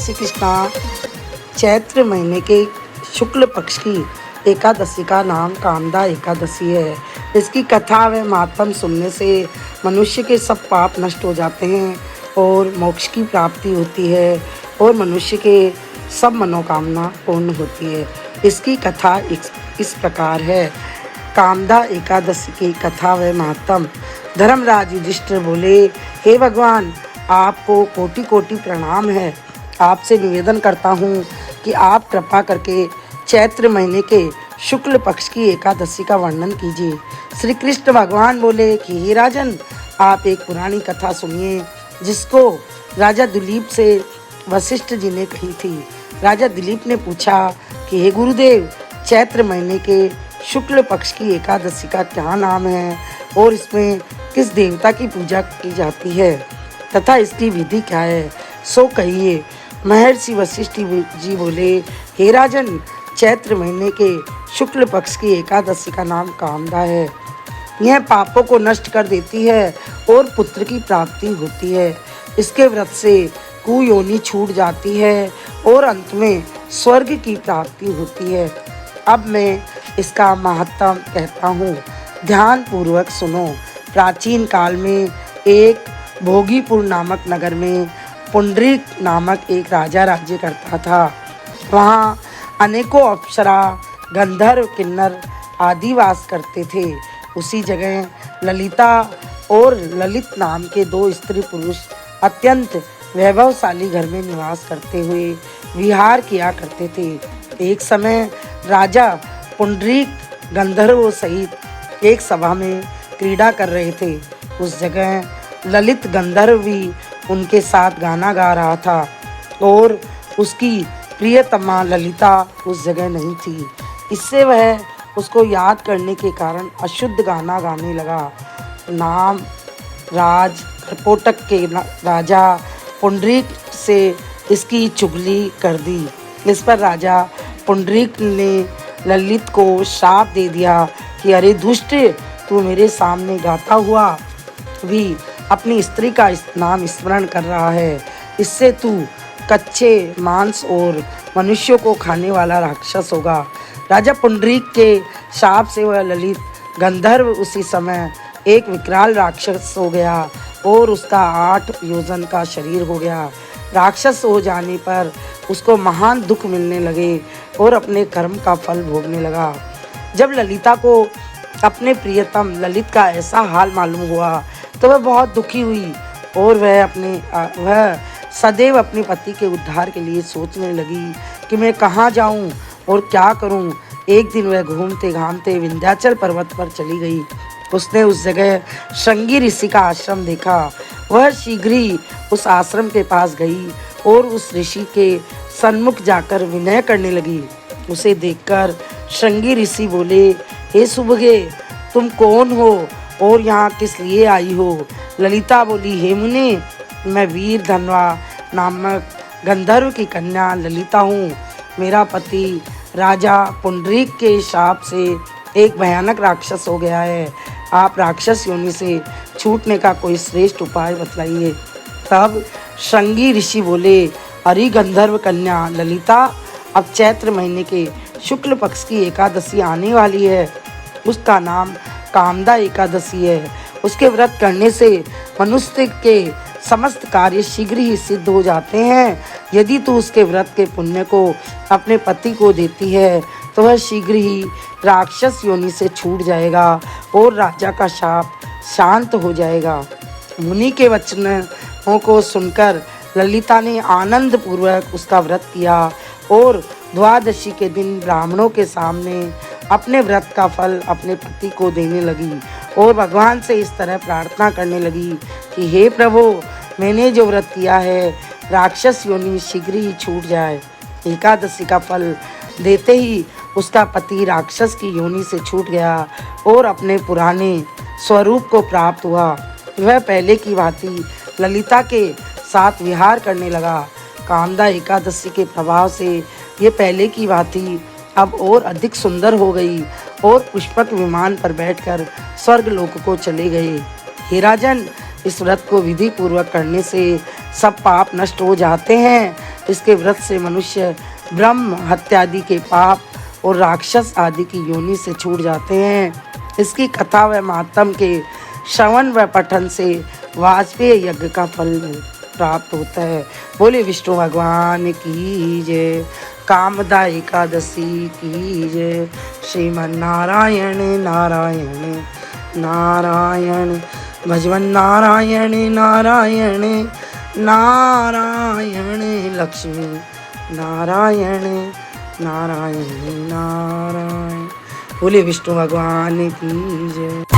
श्री कृष्णा चैत्र महीने के शुक्ल पक्ष की एकादशी का नाम कामदा एकादशी है। इसकी कथा व महात्म सुनने से मनुष्य के सब पाप नष्ट हो जाते हैं और मोक्ष की प्राप्ति होती है और मनुष्य के सब मनोकामना पूर्ण होती है। इसकी कथा इस प्रकार है। कामदा एकादशी की कथा व महात्म। धर्मराज युधिष्ठिर बोले, हे भगवान, आपको कोटि कोटि प्रणाम है। आपसे निवेदन करता हूँ कि आप कृपा करके चैत्र महीने के शुक्ल पक्ष की एकादशी का वर्णन कीजिए। श्री कृष्ण भगवान बोले कि हे राजन, आप एक पुरानी कथा सुनिए जिसको राजा दिलीप से वशिष्ठ जी ने कही थी। राजा दिलीप ने पूछा कि हे गुरुदेव, चैत्र महीने के शुक्ल पक्ष की एकादशी का क्या नाम है और इसमें किस देवता की पूजा की जाती है तथा इसकी विधि क्या है, सो कहिए। महर्षि वशिष्ठ जी बोले, हे राजन, चैत्र महीने के शुक्ल पक्ष की एकादशी का नाम कामदा है। यह पापों को नष्ट कर देती है और पुत्र की प्राप्ति होती है। इसके व्रत से कुयोनि छूट जाती है और अंत में स्वर्ग की प्राप्ति होती है। अब मैं इसका महत्व कहता हूँ, ध्यान पूर्वक सुनो। प्राचीन काल में एक भोगीपुर नामक नगर में पुंडरीक नामक एक राजा राज्य करता था। वहाँ अनेकों अप्सरा, गंधर्व, किन्नर आदि वास करते थे। उसी जगह ललिता और ललित नाम के दो स्त्री पुरुष अत्यंत वैभवशाली घर में निवास करते हुए विहार किया करते थे। एक समय राजा पुंडरीक गंधर्वों सहित एक सभा में क्रीड़ा कर रहे थे। उस जगह ललित गंधर्व भी उनके साथ गाना गा रहा था और उसकी प्रियतमा ललिता उस जगह नहीं थी। इससे वह उसको याद करने के कारण अशुद्ध गाना गाने लगा। नाम राज कर्पोटक के राजा पुंडरीक से इसकी चुगली कर दी। इस पर राजा पुंडरीक ने ललित को श्राप दे दिया कि अरे दुष्ट, तू मेरे सामने गाता हुआ भी अपनी स्त्री का नाम स्मरण कर रहा है। इससे तू कच्चे मांस और मनुष्यों को खाने वाला राक्षस होगा। राजा पुंडरीक के शाप से वह ललित गंधर्व उसी समय एक विकराल राक्षस हो गया और उसका 8 योजन का शरीर हो गया। राक्षस हो जाने पर उसको महान दुख मिलने लगे और अपने कर्म का फल भोगने लगा। जब ललिता को अपने प्रियतम ललित का ऐसा हाल मालूम हुआ तो वह बहुत दुखी हुई और वह सदैव अपने पति के उद्धार के लिए सोचने लगी कि मैं कहाँ जाऊँ और क्या करूँ। एक दिन वह घूमते घामते विंध्याचल पर्वत पर चली गई। उसने उस जगह श्रृंगी ऋषि का आश्रम देखा। वह शीघ्र ही उस आश्रम के पास गई और उस ऋषि के सन्मुख जाकर विनय करने लगी। उसे देखकर श्रृंगी ऋषि बोले, हे सुभगे, तुम कौन हो और यहाँ किस लिए आई हो? ललिता बोली, हे मुने, मैं वीर धनवा नामक गंधर्व की कन्या ललिता हूँ। मेरा पति राजा पुंडरीक के शाप से एक भयानक राक्षस हो गया है। आप राक्षस योनि से छूटने का कोई श्रेष्ठ उपाय बतलाइए। तब श्रृंगी ऋषि बोले, अरे गंधर्व कन्या ललिता, अब चैत्र महीने के शुक्ल पक्ष की एकादशी आने वाली है। उसका नाम कामदा एकादशी है। उसके व्रत करने से मनुष्य के समस्त कार्य शीघ्र ही सिद्ध हो जाते हैं। यदि तू उसके व्रत के पुण्य को अपने पति को देती है तो वह शीघ्र ही राक्षस योनि से छूट जाएगा और राजा का शाप शांत हो जाएगा। मुनि के वचनों को सुनकर ललिता ने आनंद पूर्वक उसका व्रत किया और द्वादशी के दिन ब्राह्मणों के सामने अपने व्रत का फल अपने पति को देने लगी और भगवान से इस तरह प्रार्थना करने लगी कि हे प्रभु, मैंने जो व्रत किया है राक्षस योनि शीघ्र ही छूट जाए। एकादशी का फल देते ही उसका पति राक्षस की योनि से छूट गया और अपने पुराने स्वरूप को प्राप्त हुआ। वह पहले की भांति ललिता के साथ विहार करने लगा। कामदा एकादशी के प्रभाव से ये पहले की भांति अब और अधिक सुंदर हो गई और पुष्पक विमान पर बैठकर स्वर्ग लोक को चले गए। हे राजन, इस व्रत को विधि पूर्वक करने से सब पाप नष्ट हो जाते हैं। इसके व्रत से मनुष्य ब्रह्म हत्यादि के पाप और राक्षस आदि की योनि से छूट जाते हैं। इसकी कथा व मातम के श्रवण व पठन से वाजपेयी यज्ञ का फल प्राप्त होता है। बोले विष्णु भगवान की जय, कामदा एकादशी की जय। श्रीमन नारायण नारायण नारायण, भजवन नारायण नारायण नारायण, लक्ष्मी नारायण नारायण नारायण। बोले विष्णु भगवान की जय।